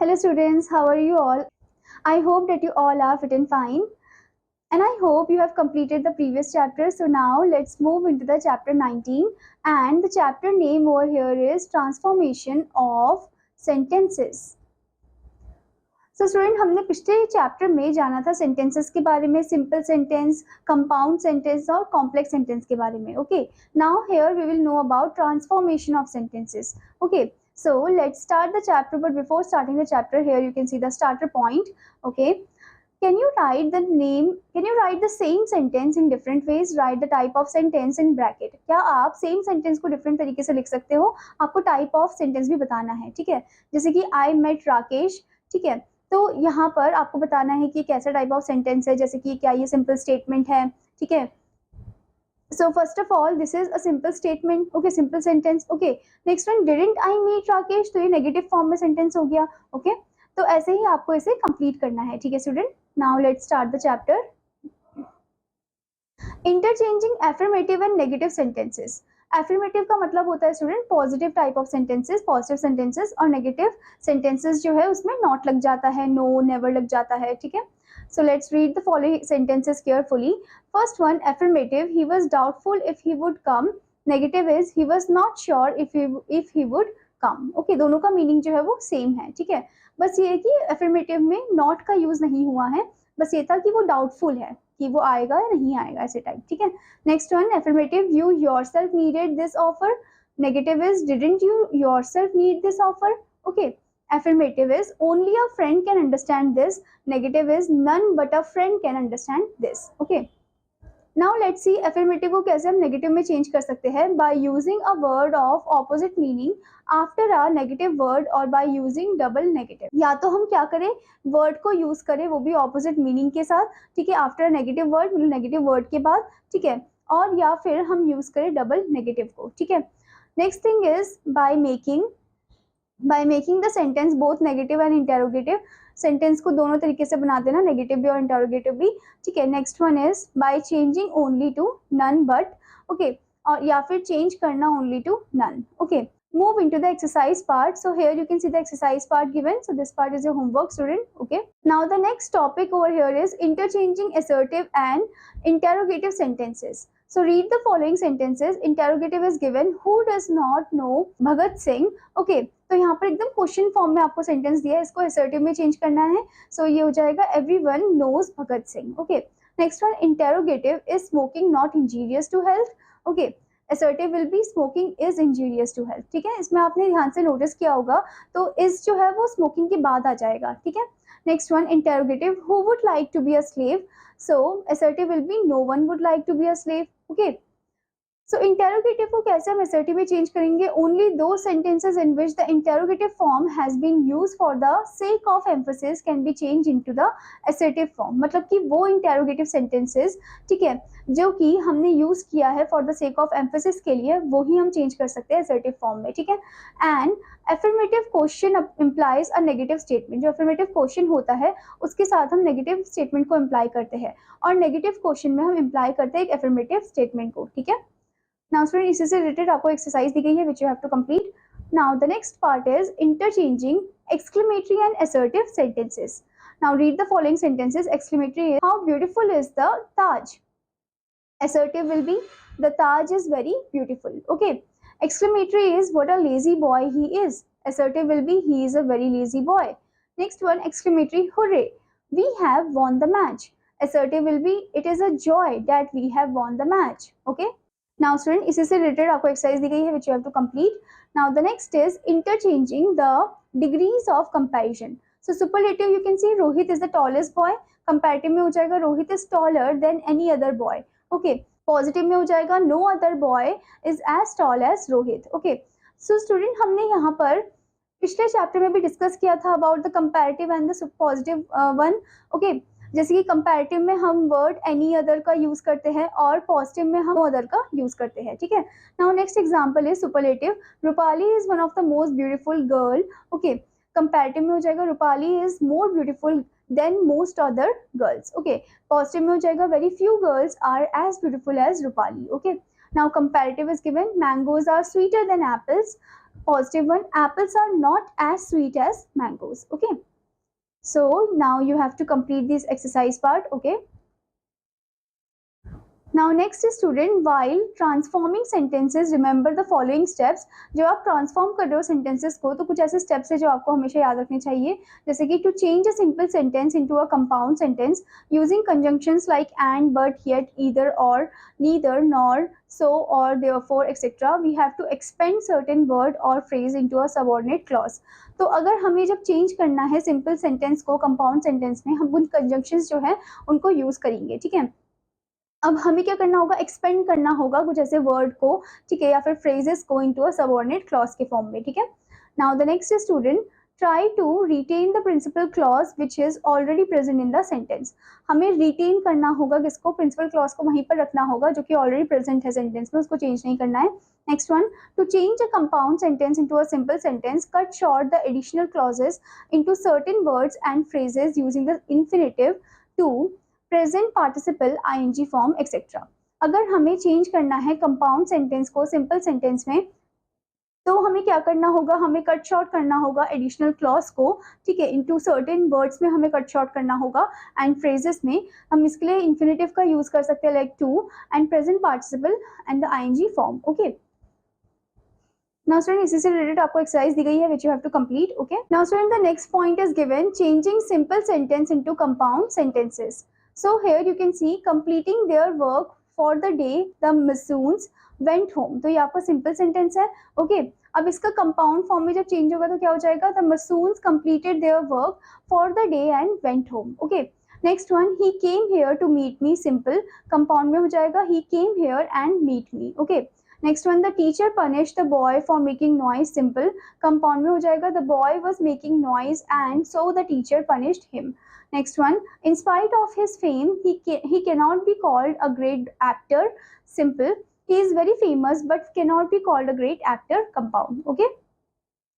Hello students, how are you all? I hope that you all are fit and fine, and I hope you have completed the previous chapter. So now let's move into the chapter 19, and the chapter name over here is Transformation of Sentences. So student हमने पिछले chapter में जाना था sentences के बारे में, simple sentence, compound sentence और complex sentence के बारे में. Okay, now here we will know about transformation of sentences. Okay, so let's start the chapter, but before starting the chapter, here you can see the starter point. Okay, can you write the same sentence in different ways? Write the type of sentence in bracket. क्या आप same sentence को different तरीके से लिख सकते हो? आपको type of sentence भी बताना है, ठीक है. जैसे कि आई मेट राकेश, ठीक है, तो यहाँ पर आपको बताना है कि कैसा टाइप ऑफ सेंटेंस है, जैसे कि क्या ये सिंपल स्टेटमेंट है, ठीक है. So first of all, this is a simple statement. Okay, simple sentence. Okay, next one, didn't I meet Rakesh? तो ये नेगेटिव फॉर्म में सेंटेंस हो गया. ओके, तो ऐसे ही आपको इसे कंप्लीट करना है, ठीक है student. Now let's start the chapter. Interchanging affirmative and negative sentences. Affirmative का मतलब होता है student positive type of sentences, positive sentences, और नेगेटिव सेंटेंसेस जो है उसमें नॉट लग जाता है, नो, नेवर लग जाता है, ठीक है. So let's read the following sentences carefully. First one, affirmative, he was doubtful if he would come. Negative is he was not sure if he would come. Okay, दोनों का मीनिंग जो है वो सेम है, ठीक है. बस ये है कि affirmative में not का यूज नहीं हुआ है, बस ये था कि वो डाउटफुल है कि वो आएगा या नहीं आएगा, ऐसे टाइप, ठीक है. Next one, affirmative, you yourself needed this offer. Negative is didn't you yourself need this offer. Okay. Affirmative is only a friend can understand this. Negative is none but a friend can understand this. Okay, now let's see affirmative को कैसे हम negative में change कर सकते हैं. by using a word of opposite meaning after a negative word or by using double negative. या तो हम क्या करें, वर्ड को यूज करें, वो भी ऑपोजिट मीनिंग के साथ, ठीक है, आफ्टर नेगेटिव वर्ड, मतलब नेगेटिव वर्ड के बाद, ठीक है, और या फिर हम यूज करें डबल नेगेटिव को, ठीक है. Next thing is by making the sentence both negative and interrogative. Sentence को दोनों तरीके से बना देना, नेगेटिव भी और इंटरोगेटिव भी, ठीक है. Next one is by changing only to none but. Okay, और या फिर चेंज करना only to none. Okay, move into the exercise part. So here you can see the exercise part given. So this part is your homework, student. Okay, now the next topic over here is interchanging assertive and interrogative sentences. So read the following sentences. Interrogative is given, who does not know Bhagat Singh. Okay, तो यहाँ पर एकदम question form में आपको sentence दिया है, इसको assertive में चेंज करना है. सो ये हो जाएगा everyone knows Bhagat Singh. Okay, next one, interrogative, is smoking not injurious to health. Okay, assertive will be smoking is injurious to health, ठीक है. इसमें आपने ध्यान से नोटिस किया होगा, तो इज जो है वो स्मोकिंग के बाद आ जाएगा, ठीक है. Next one, interrogative, who would like to be a slave. So assertive will be no one would like to be a slave. Okay, so interrogative को कैसे हम असर्टिव में चेंज करेंगे. Only those sentences in which the interrogative form has been used for the sake of emphasis can be change into the assertive form. मतलब कि वो interrogative sentences, ठीक है, जो कि हमने यूज किया है for the sake of emphasis के लिए, वो ही हम चेंज कर सकते हैं असर्टिव फॉर्म में, ठीक है. And affirmative question implies a negative statement. जो एफर्मेटिव क्वेश्चन होता है उसके साथ हम नेगेटिव स्टेटमेंट को इम्प्लाई करते हैं, और नेगेटिव क्वेश्चन में हम इम्प्लाई करते हैं एक एफर्मेटिव स्टेटमेंट को, ठीक है. Now student, इसी से रिलेटेड आपको एक्सरसाइज दी गई है which you have to complete. Now the next part is interchanging exclamatory and assertive sentences. Now read the following sentences. Exclamatory is, how beautiful is the Taj. Assertive will be, the Taj is very beautiful. Okay, exclamatory is, what a lazy boy he is. Assertive will be, he is a very lazy boy. Next one, exclamatory, hooray, we have won the match. Assertive will be, it is a joy that we have won the match. Okay, now student, इसी से related आपको exercise दी गई है which you have to complete. Now the next is interchanging the degrees of comparison. So superlative you can see, Rohit is the tallest boy. Comparative में हो जाएगा, Rohit is taller than any other boy. Okay, positive में हो जाएगा, no other boy is as tall as Rohit. Okay, so student, हमने यहाँ पर पिछले चैप्टर में भी डिस्कस किया था about the comparative and the positive one. Okay, जैसे कि कंपैरेटिव में हम वर्ड एनी अदर का यूज करते हैं और पॉजिटिव में हम अदर का यूज करते हैं, ठीक है. Now next example is superlative, Rupali is one of the most beautiful girl. Okay, comparative में हो जाएगा, Rupali is more beautiful than most other girls. Okay, positive में हो जाएगा, very few girls are as beautiful as Rupali. Okay, now comparative is given, mangoes are sweeter than apples. Positive one, apples are not as sweet as mangoes. Okay, so now you have to complete this exercise part. Okay, now next is student, while transforming sentences remember the following steps. जब आप transform कर रहे हो sentences को तो कुछ ऐसे steps है जो आपको हमेशा याद रखने चाहिए, जैसे कि to change a simple sentence into a compound sentence using conjunctions like and, but, yet, either or, neither, nor, so or therefore etc. We have to expand certain word or phrase into a subordinate clause. तो अगर हमें जब change करना है simple sentence को compound sentence में, हम उन कंजंक्शंस जो है उनको यूज करेंगे, ठीक है। अब हमें क्या करना होगा, एक्सपेंड करना होगा कुछ ऐसे वर्ड को, ठीक है, या फिर फ्रेजेस को इनटू अ सबऑर्डिनेट क्लॉज के फॉर्म में, ठीक है। Now the next student, try to retain the principal clause which is already present in the sentence. हमें रिटेन करना होगा किसको, प्रिंसिपल क्लॉज को वहीं पर रखना होगा जो कि ऑलरेडी प्रेजेंट है सेंटेंस में, उसको चेंज नहीं करना है। Next one, to change a compound sentence into a simple sentence cut short the additional clauses into certain words and phrases using the infinitive to present participle ING form etcetera. अगर हमें change करना है compound sentence को simple sentence में तो हमें क्या करना होगा, हमें कट शॉर्ट करना होगा एडिशनल क्लॉज को, ठीक है, इनटू सर्टेन वर्ड्स में हमें कट शॉर्ट करना होगा, एंड फ्रेजेस में हम इसके लिए इन्फिनेटिव का यूज कर सकते हैं like to and present participle and the ING form. Okay, now student इसी से रिलेटेड आपको एक्सरसाइज दी गई है which you have to complete. Okay, now student the next point is given, changing simple sentence into compound sentences. So here you can see completing their work for the day the Massoons went home. तो ये आपका simple sentence है। Okay, अब इसका compound form में जब change होगा तो क्या हो जाएगा, the Massoons completed their work for the day and went home. Okay, next one, he came here to meet me, simple, compound में हो जाएगा he came here and meet me. Okay, next one, the teacher punished the boy for making noise, simple, compound में हो जाएगा the boy was making noise and so the teacher punished him. Next one, in spite of his fame, he cannot be called a great actor, simple, he is very famous but cannot be called a great actor, compound. Okay,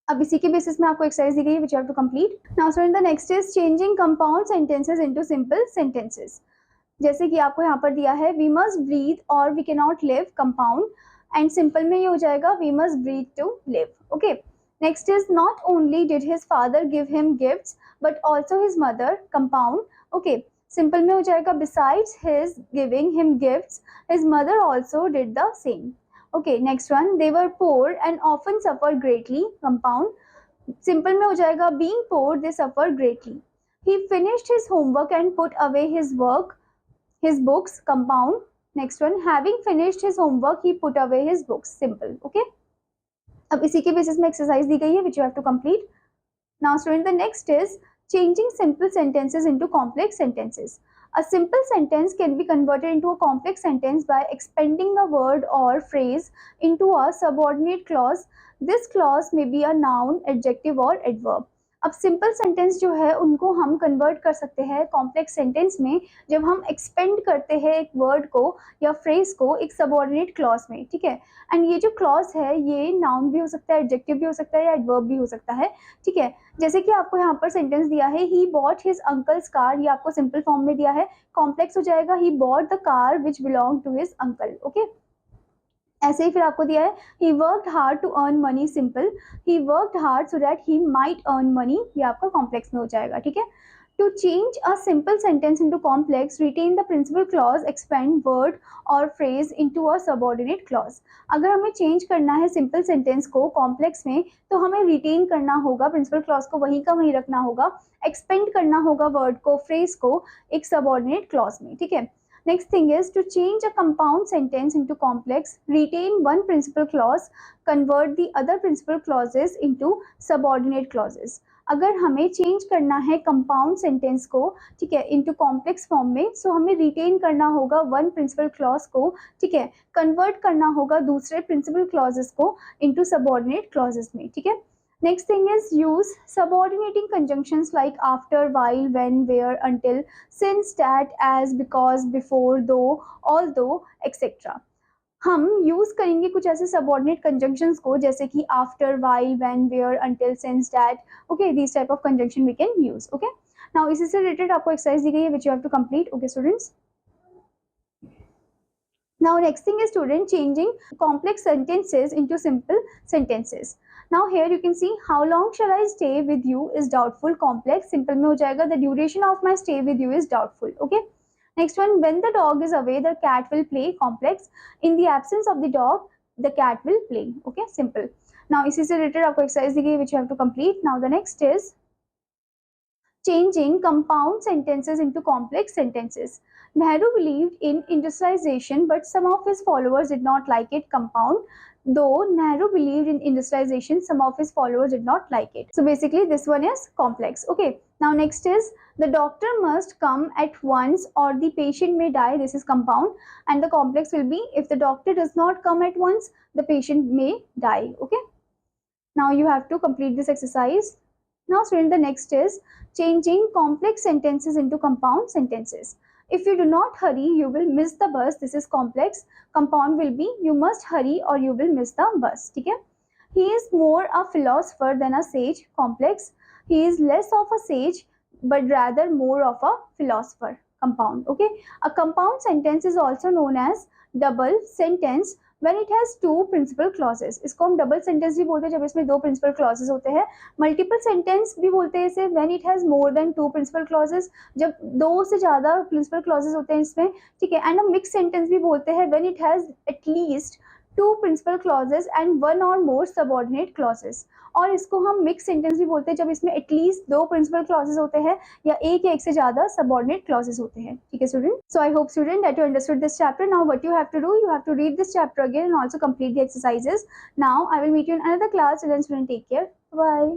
अब इसी के basis में आपको exercise दी गई है which you have to complete. Now student, the next is changing compound sentences into simple sentences. जैसे कि आपको यहाँ पर दिया है, we must breathe or we cannot live, compound, and simple में ये हो जाएगा we must breathe to live. Okay, next is not only did his father give him gifts but also his mother, compound. Okay, simple में हो जाएगा besides his giving him gifts his mother also did the same. Okay, next one, they were poor and often suffered greatly, compound, simple में हो जाएगा being poor they suffered greatly. He finished his homework and put away his books, compound. Next one, having finished his homework he put away his books, simple. Okay, अब इसी के basis में exercise दी गई है which you have to complete. Now student, the next is changing simple sentences into complex sentences. A simple sentence can be converted into a complex sentence by expanding a word or phrase into a subordinate clause. This clause may be a noun, adjective or adverb. अब simple sentence जो है उनको हम convert कर सकते हैं complex sentence में जब हम एक्सपेंड करते हैं एक वर्ड को या फ्रेज को एक सबऑर्डिनेट क्लॉज में, ठीक है। एंड ये जो क्लॉज है ये नाउन भी हो सकता है, एडजेक्टिव भी हो सकता है या एडवर्ब भी हो सकता है, ठीक है। जैसे कि आपको यहाँ पर सेंटेंस दिया है he bought his uncle's car, ये आपको सिंपल फॉर्म में दिया है, कॉम्प्लेक्स हो जाएगा he bought the car which belong to his uncle. Okay, ऐसे ही फिर आपको दिया है he worked hard to earn money, simple, he worked hard so that he might earn money, ये आपका कॉम्प्लेक्स में हो जाएगा, ठीक है। To change a simple sentence into complex, retain the principal clause, expand word और phrase into a subordinate clause. अगर हमें चेंज करना है सिंपल सेंटेंस को कॉम्प्लेक्स में तो हमें रिटेन करना होगा प्रिंसिपल क्लॉज को, वहीं का वहीं रखना होगा, एक्सपेंड करना होगा वर्ड को, फ्रेज को एक सबऑर्डिनेट क्लॉज में, ठीक है। Next thing is to change a compound sentence into complex, retain one principal clause, convert the other principal clauses into subordinate clauses. अगर हमें चेंज करना है कंपाउंड सेंटेंस को, ठीक है, इनटू कॉम्प्लेक्स फॉर्म में, सो हमें रिटेन करना होगा वन प्रिंसिपल क्लॉज को, ठीक है, कन्वर्ट करना होगा दूसरे प्रिंसिपल क्लॉजेस को इनटू सबऑर्डिनेट क्लॉजेस में, ठीक है। Next thing is use subordinating conjunctions like after, while, when, where, until, since, that, as, because, before, though, although, etc. हम यूज करेंगे कुछ ऐसे सबऑर्डिनेट कंजंक्शंस को जैसे कि after, while, when, where, until, since, that. Okay, this type of conjunction we can use. Okay, now इसी से related आपको एक्सरसाइज दी गई है which you have to complete. Okay students, now next thing is student changing complex sentences into simple sentences. Now here you can see how long shall I stay with you is doubtful. Complex simple में हो जाएगा the duration of my stay with you is doubtful. Okay. Next one, when the dog is away the cat will play. Complex in the absence of the dog the cat will play. Okay, simple. Now इसी से related आपको exercise दी गई which you have to complete. Now the next is changing compound sentences into complex sentences. Nehru believed in industrialization, but some of his followers did not like it. Compound. Though Nehru believed in industrialization, some of his followers did not like it. So basically, this one is complex. Okay. Now next is the doctor must come at once or the patient may die. This is compound, and the complex will be if the doctor does not come at once, the patient may die. Okay. Now you have to complete this exercise. Now student, the next is changing complex sentences into compound sentences. If you do not hurry, you will miss the bus. This is complex. Compound will be you must hurry or you will miss the bus. ठीक है? He is more a philosopher than a sage. Complex. He is less of a sage but rather more of a philosopher. Compound. Okay. A compound sentence is also known as double sentence when it has two principal clauses. इसको हम double sentence भी बोलते हैं जब इसमें दो principal clauses होते हैं. Multiple sentence भी बोलते हैं इसे when it has more than two principal clauses, जब दो से ज़्यादा principal clauses होते हैं इसमें, ठीक है. And a mixed sentence भी बोलते हैं when it has at least two principal clauses and one or more subordinate clauses. और इसको हम mixed sentence भी बोलते हैं जब इसमें at least दो principal clauses होते हैं या एक से ज़्यादा subordinate clauses होते हैं. ठीक है student? So I hope student that you understood this chapter. Now what you have to do, you have to read this chapter again and also complete the exercises. Now I will meet you in another class. Till then student, take care. Bye.